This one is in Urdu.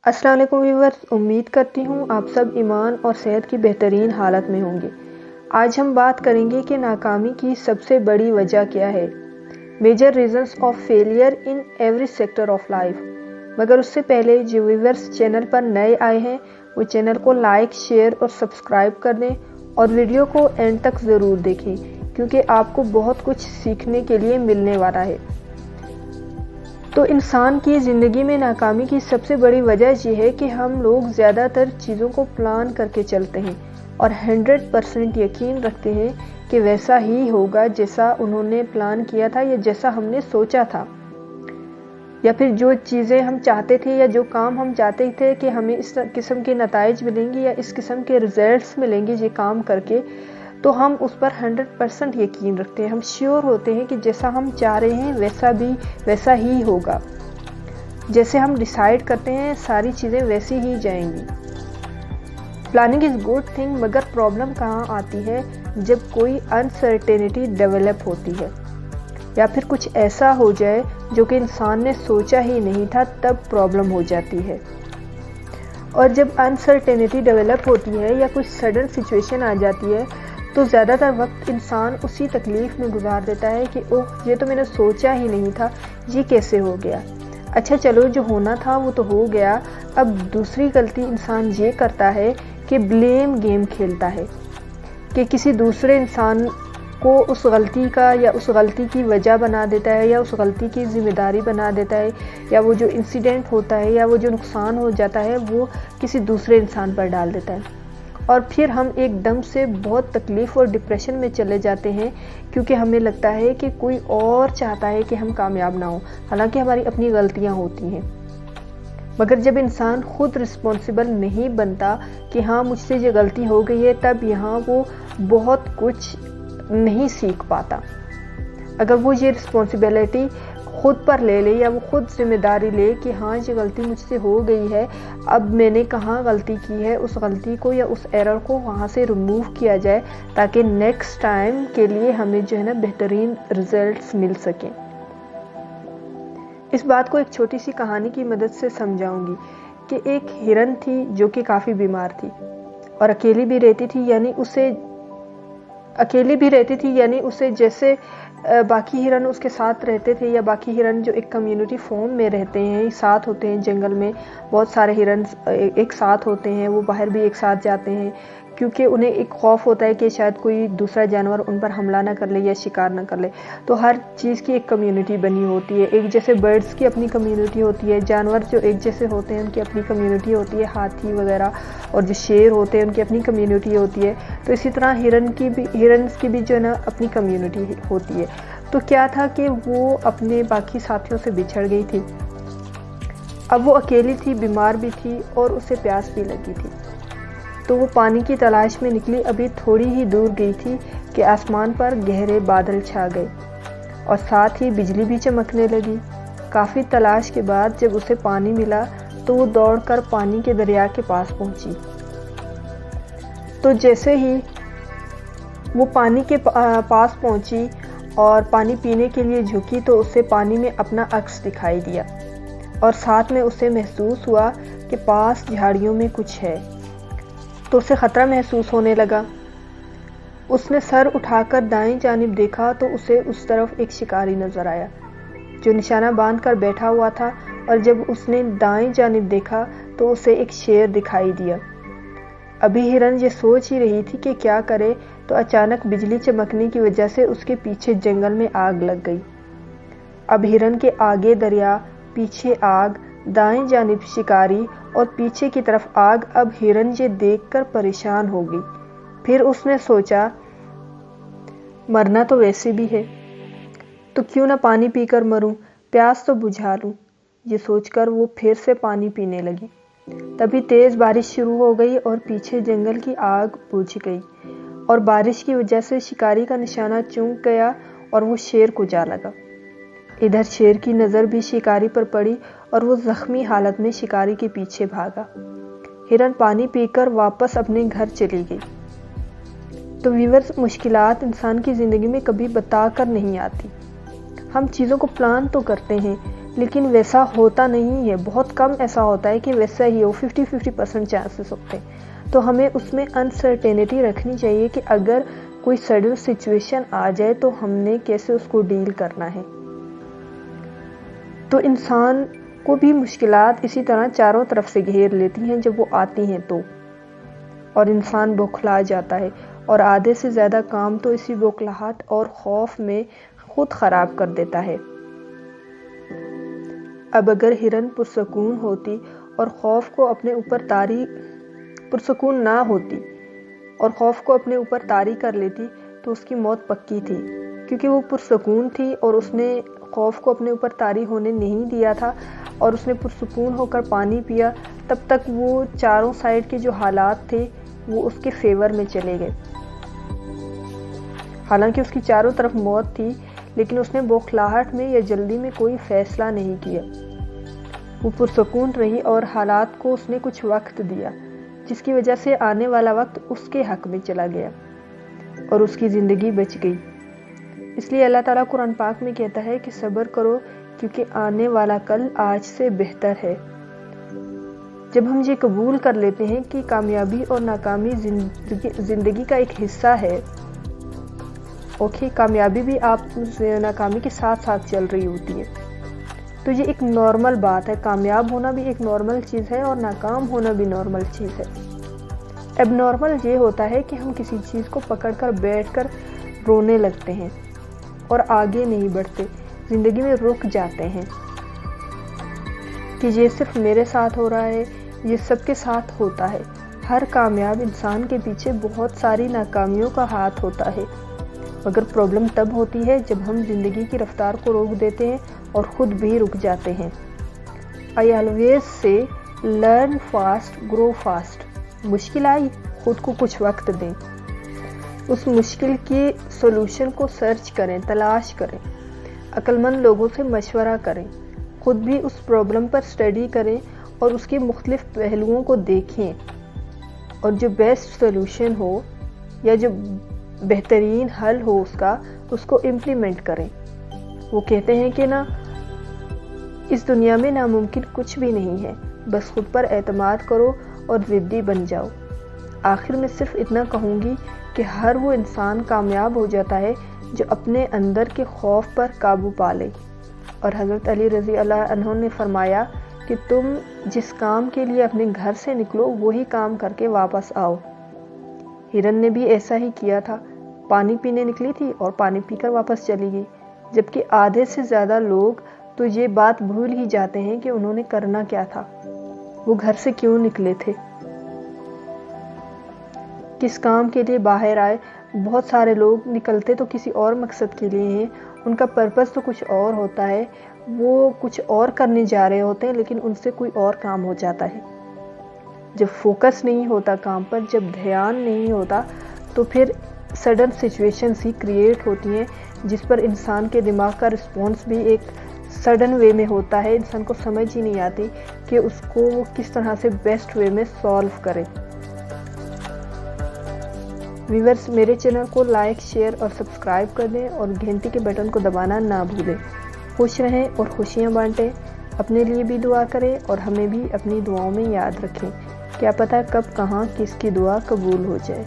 السلام علیکم ویورز، امید کرتی ہوں آپ سب ایمان اور صحت کی بہترین حالت میں ہوں گے۔ آج ہم بات کریں گے کہ ناکامی کی سب سے بڑی وجہ کیا ہے۔ Major reasons of failure in every sector of life. مگر اس سے پہلے جو ویورز چینل پر نئے آئے ہیں وہ چینل کو لائک، شیئر اور سبسکرائب کر دیں اور ویڈیو کو اینڈ تک ضرور دیکھیں کیونکہ آپ کو بہت کچھ سیکھنے کے لیے ملنے والا ہے۔ تو انسان کی زندگی میں ناکامی کی سب سے بڑی وجہ یہ ہے کہ ہم لوگ زیادہ تر چیزوں کو پلان کر کے چلتے ہیں اور 100% یقین رکھتے ہیں کہ ویسا ہی ہوگا جیسا انہوں نے پلان کیا تھا یا جیسا ہم نے سوچا تھا، یا پھر جو چیزیں ہم چاہتے تھے یا جو کام ہم چاہتے تھے کہ ہمیں اس قسم کے نتائج ملیں گے یا اس قسم کے ریزلٹس ملیں گے یہ کام کر کے، تو ہم اس پر 100% یقین رکھتے ہیں۔ ہم شیور ہوتے ہیں کہ جیسا ہم چاہ رہے ہیں ویسا ہی ہوگا، جیسے ہم ڈیسائیڈ کرتے ہیں ساری چیزیں ویسی ہی جائیں گی۔ پلاننگ از گڈ تھنگ، مگر پرابلم کہاں آتی ہے؟ جب کوئی انسرٹینٹی ڈیولپ ہوتی ہے یا پھر کچھ ایسا ہو جائے جو کہ انسان نے سوچا ہی نہیں تھا، تب پرابلم ہو جاتی ہے۔ اور جب انسرٹینٹی ڈیولپ ہوتی ہے یا کچھ سڈن سچویشن آ جاتی ہے تو زیادہ تر وقت انسان اسی تکلیف میں گزار دیتا ہے کہ اوہ یہ تو میں نے سوچا ہی نہیں تھا، یہ کیسے ہو گیا۔ اچھا چلو، جو ہونا تھا وہ تو ہو گیا۔ اب دوسری غلطی انسان یہ کرتا ہے کہ بلیم گیم کھیلتا ہے کہ کسی دوسرے انسان کو اس غلطی کا یا اس غلطی کی وجہ بنا دیتا ہے یا اس غلطی کی ذمہ داری بنا دیتا ہے، یا وہ جو انسیڈنٹ ہوتا ہے یا وہ جو نقصان ہو جاتا ہے وہ کسی دوسرے انسان پر ڈال دیتا ہے، اور پھر ہم ایک دم سے بہت تکلیف اور ڈپریشن میں چلے جاتے ہیں کیونکہ ہمیں لگتا ہے کہ کوئی اور چاہتا ہے کہ ہم کامیاب نہ ہوں، حالانکہ ہماری اپنی غلطیاں ہوتی ہیں۔ مگر جب انسان خود رسپانسیبل نہیں بنتا کہ ہاں مجھ سے یہ غلطی ہو گئی ہے، تب یہاں وہ بہت کچھ نہیں سیکھ پاتا۔ اگر وہ یہ رسپانسبلٹی خود پر لے لے یا وہ خود ذمہ داری لے کہ ہاں یہ غلطی مجھ سے ہو گئی ہے، اب میں نے کہاں غلطی کی ہے، اس غلطی کو یا اس ایرر کو وہاں سے ریموو کیا جائے تاکہ نیکسٹ ٹائم کے لیے ہمیں جو ہے نا بہترین ریزلٹس مل سکیں۔ اس بات کو ایک چھوٹی سی کہانی کی مدد سے سمجھاؤں گی کہ ایک ہرن تھی جو کہ کافی بیمار تھی اور اکیلی بھی رہتی تھی، یعنی اسے جیسے باقی ہرن اس کے ساتھ رہتے تھے یا باقی ہرن جو ایک کمیونٹی فارم میں رہتے ہیں، ساتھ ہوتے ہیں، جنگل میں بہت سارے ہرن ایک ساتھ ہوتے ہیں، وہ باہر بھی ایک ساتھ جاتے ہیں کیونکہ انہیں ایک خوف ہوتا ہے کہ شاید کوئی دوسرا جانور ان پر حملہ نہ کر لے یا شکار نہ کر لے، تو ہر چیز کی ایک کمیونٹی بنی ہوتی ہے۔ ایک جیسے برڈز کی اپنی کمیونٹی ہوتی ہے، جانور جو ایک جیسے ہوتے ہیں ان کی اپنی کمیونٹی ہوتی ہے، ہاتھی وغیرہ اور جو شیر ہوتے ہیں ان کی اپنی کمیونٹی ہوتی ہے، تو اسی طرح ہرنز کی بھی جو ہے نا اپنی کمیونٹی ہوتی ہے۔ تو کیا تھا کہ وہ اپنے باقی ساتھیوں سے بچھڑ گئی تھی، اب وہ اکیلی تھی، بیمار بھی تھی اور اسے پیاس بھی لگی تھی، تو وہ پانی کی تلاش میں نکلی۔ ابھی تھوڑی ہی دور گئی تھی کہ آسمان پر گہرے بادل چھا گئے اور ساتھ ہی بجلی بھی چمکنے لگی۔ کافی تلاش کے بعد جب اسے پانی ملا تو وہ دوڑ کر پانی کے دریا کے پاس پہنچی۔ تو جیسے ہی وہ پانی کے پاس پہنچی اور پانی پینے کے لیے جھکی تو اسے پانی میں اپنا عکس دکھائی دیا اور ساتھ میں اسے محسوس ہوا کہ پاس جھاڑیوں میں کچھ ہے، تو اسے خطرہ محسوس ہونے لگا۔ اس نے سر اٹھا کر دائیں جانب دیکھا تو اسے اس طرف ایک شکاری نظر آیا جو نشانہ باندھ کر بیٹھا ہوا تھا، اور جب اس نے دائیں جانب دیکھا تو اسے ایک شیر دکھائی دیا۔ ابھی ہرن یہ سوچ ہی رہی تھی کہ کیا کرے تو اچانک بجلی چمکنے کی وجہ سے اس کے پیچھے جنگل میں آگ لگ گئی۔ اب ہرن کے آگے دریا، پیچھے آگ، دائیں جانب شکاری اور پیچھے کی طرف آگ۔ اب ہرن یہ دیکھ کر پریشان ہو گئی۔ پھر اس نے سوچا مرنا تو ویسے بھی ہے، تو کیوں نہ پانی پی کر مروں، پیاس تو بجھا لوں۔ یہ سوچ کر وہ پھر سے پانی پینے لگی۔ تبھی تیز بارش شروع ہو گئی اور پیچھے جنگل کی آگ بجھ گئی، اور بارش کی وجہ سے شکاری کا نشانہ چونک گیا اور وہ شیر کو جا لگا۔ ادھر شیر کی نظر بھی شکاری پر پڑی اور وہ زخمی حالت میں شکاری کے پیچھے بھاگا۔ ہرن پانی پی کر واپس اپنے گھر چلی گئی۔ تو ویورز، مشکلات انسان کی زندگی میں کبھی بتا کر نہیں آتی۔ ہم چیزوں کو پلان تو کرتے ہیں لیکن ویسا ہوتا نہیں ہے، بہت کم ایسا ہوتا ہے کہ ویسا ہی ہو، 50% چانسز ہوتے ہیں۔ تو ہمیں اس میں انسرٹینٹی رکھنی چاہیے کہ اگر کوئی سڈن سچویشن آ جائے تو ہم نے کیسے اس کو ڈیل کرنا ہے۔ تو انسان کو بھی مشکلات اسی طرح چاروں طرف سے گھیر لیتی ہیں جب وہ آتی ہیں تو، اور انسان بوکھلا جاتا ہے، اور آدھے سے زیادہ کام تو اسی بوکھلاہٹ اور خوف میں خود خراب کر دیتا ہے۔ اب اگر ہرن پرسکون ہوتی اور خوف کو اپنے اوپر پرسکون نہ ہوتی اور خوف کو اپنے اوپر طاری کر لیتی تو اس کی موت پکی تھی، کیونکہ وہ پرسکون تھی اور اس نے خوف کو اپنے اوپر طاری ہونے نہیں دیا تھا، اور اس نے پرسکون ہو کر پانی پیا، تب تک وہ چاروں سائڈ کے جو حالات تھے وہ اس کے فیور میں چلے گئے۔ حالانکہ اس کی چاروں طرف موت تھی، لیکن اس نے بوکھلاہٹ میں یا جلدی میں کوئی فیصلہ نہیں کیا۔ وہ پرسکون رہی اور حالات کو اس نے کچھ وقت دیا، جس کی وجہ سے آنے والا وقت اس کے حق میں چلا گیا اور اس کی زندگی بچ گئی۔ اس لیے اللہ تعالیٰ قرآن پاک میں کہتا ہے کہ صبر کرو کیونکہ آنے والا کل آج سے بہتر ہے۔ جب ہم یہ قبول کر لیتے ہیں کہ کامیابی اور ناکامی زندگی کا ایک حصہ ہے، کامیابی بھی آپ ناکامی کے ساتھ ساتھ چل رہی ہوتی ہے، تو یہ ایک نارمل بات ہے۔ کامیاب ہونا بھی ایک نارمل چیز ہے اور ناکام ہونا بھی نارمل چیز ہے۔ اب نارمل یہ ہوتا ہے کہ ہم کسی چیز کو پکڑ کر بیٹھ کر رونے لگتے ہیں اور آگے نہیں بڑھتے، زندگی میں رک جاتے ہیں کہ یہ صرف میرے ساتھ ہو رہا ہے، یہ سب کے ساتھ ہوتا ہے۔ ہر کامیاب انسان کے پیچھے بہت ساری ناکامیوں کا ہاتھ ہوتا ہے، مگر پرابلم تب ہوتی ہے جب ہم زندگی کی رفتار کو روک دیتے ہیں اور خود بھی رک جاتے ہیں۔ I always say learn fast, grow fast۔ مشکل آئی، خود کو کچھ وقت دیں، اس مشکل کی سولوشن کو سرچ کریں، تلاش کریں، عقل مند لوگوں سے مشورہ کریں، خود بھی اس پرابلم پر اسٹڈی کریں اور اس کے مختلف پہلوؤں کو دیکھیں، اور جو بیسٹ سولوشن ہو یا جو بہترین حل ہو اس کو امپلیمنٹ کریں۔ وہ کہتے ہیں کہ اس دنیا میں ناممکن کچھ بھی نہیں ہے، بس خود پر اعتماد کرو اور ضدی بن جاؤ۔ آخر میں صرف اتنا کہوں گی کہ ہر وہ انسان کامیاب ہو جاتا ہے جو اپنے اندر کے خوف پر قابو پا لے، اور حضرت علی رضی اللہ عنہ نے فرمایا کہ تم جس کام کے لیے اپنے گھر سے نکلو وہی کام کر کے واپس آؤ۔ ہرن نے بھی ایسا ہی کیا تھا، پانی پینے نکلی تھی اور پانی پی کر واپس چلی گئی، جبکہ آدھے سے زیادہ لوگ تو یہ بات بھول ہی جاتے ہیں کہ انہوں نے کرنا کیا تھا، وہ گھر سے کیوں نکلے تھے، کس کام کے لیے باہر آئے۔ بہت سارے لوگ نکلتے تو کسی اور مقصد کے لیے ہیں، ان کا پرپس تو کچھ اور ہوتا ہے، وہ کچھ اور کرنے جا رہے ہوتے ہیں، لیکن ان سے کوئی اور کام ہو جاتا ہے۔ جب فوکس نہیں ہوتا کام پر، جب دھیان نہیں ہوتا، تو پھر سڈن سچویشنز ہی کریٹ ہوتی ہیں جس پر انسان کے دماغ کا رسپانس بھی ایک سڈن وے میں ہوتا ہے، انسان کو سمجھ ہی نہیں آتی کہ اس کو وہ کس طرح سے بیسٹ وے میں سالو کرے۔ ویورز، میرے چینل کو لائک، شیئر اور سبسکرائب کر دیں اور گھنٹی کے بٹن کو دبانا نہ بھولیں۔ خوش رہیں اور خوشیاں بانٹیں، اپنے لیے بھی دعا کریں اور ہمیں بھی اپنی دعاؤں میں یاد رکھیں، کیا پتہ کب کہاں کس کی دعا قبول ہو جائے۔